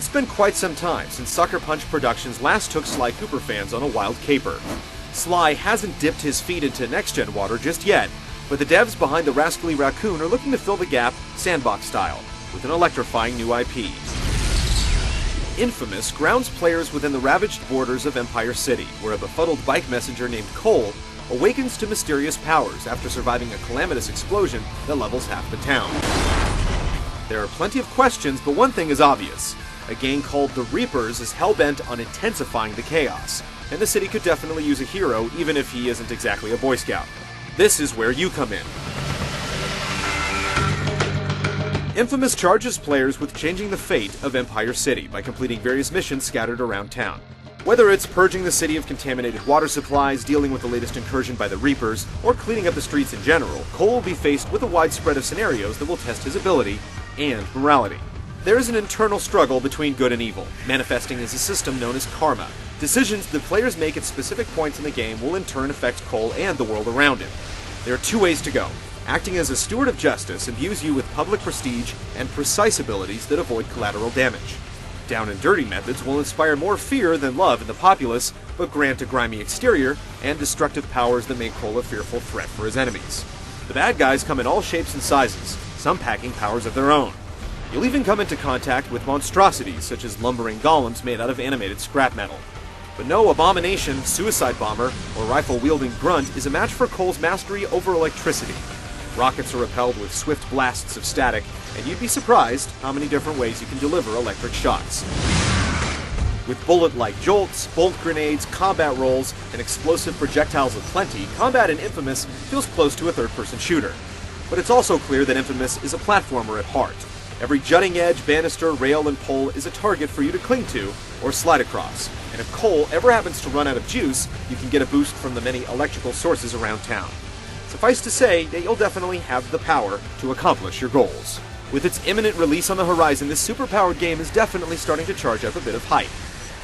It's been quite some time since Sucker Punch Productions last took Sly Cooper fans on a wild caper. Sly hasn't dipped his feet into next-gen water just yet, but the devs behind the Rascally Raccoon are looking to fill the gap, sandbox style, with an electrifying new IP. Infamous grounds players within the ravaged borders of Empire City, where a befuddled bike messenger named Cole awakens to mysterious powers after surviving a calamitous explosion that levels half the town. There are plenty of questions, but one thing is obvious. A gang called the Reapers is hell-bent on intensifying the chaos, and the city could definitely use a hero even if he isn't exactly a Boy Scout. This is where you come in. Infamous charges players with changing the fate of Empire City by completing various missions scattered around town. Whether it's purging the city of contaminated water supplies, dealing with the latest incursion by the Reapers, or cleaning up the streets in general, Cole will be faced with a wide spread of scenarios that will test his ability and morality. There is an internal struggle between good and evil, manifesting as a system known as karma. Decisions that players make at specific points in the game will in turn affect Cole and the world around him. There are two ways to go. Acting as a steward of justice imbues you with public prestige and precise abilities that avoid collateral damage. Down and dirty methods will inspire more fear than love in the populace, but grant a grimy exterior and destructive powers that make Cole a fearful threat for his enemies. The bad guys come in all shapes and sizes, some packing powers of their own. You'll even come into contact with monstrosities such as lumbering golems made out of animated scrap metal. But no abomination, suicide bomber, or rifle-wielding grunt is a match for Cole's mastery over electricity. Rockets are repelled with swift blasts of static, and you'd be surprised how many different ways you can deliver electric shocks. With bullet-like jolts, bolt grenades, combat rolls, and explosive projectiles aplenty, combat in Infamous feels close to a third-person shooter. But it's also clear that Infamous is a platformer at heart. Every jutting edge, banister, rail, and pole is a target for you to cling to or slide across. And if Cole ever happens to run out of juice, you can get a boost from the many electrical sources around town. Suffice to say that you'll definitely have the power to accomplish your goals. With its imminent release on the horizon, this superpowered game is definitely starting to charge up a bit of hype.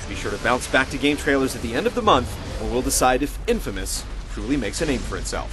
Be sure to bounce back to Gametrailers at the end of the month, where we'll decide if Infamous truly makes a name for itself.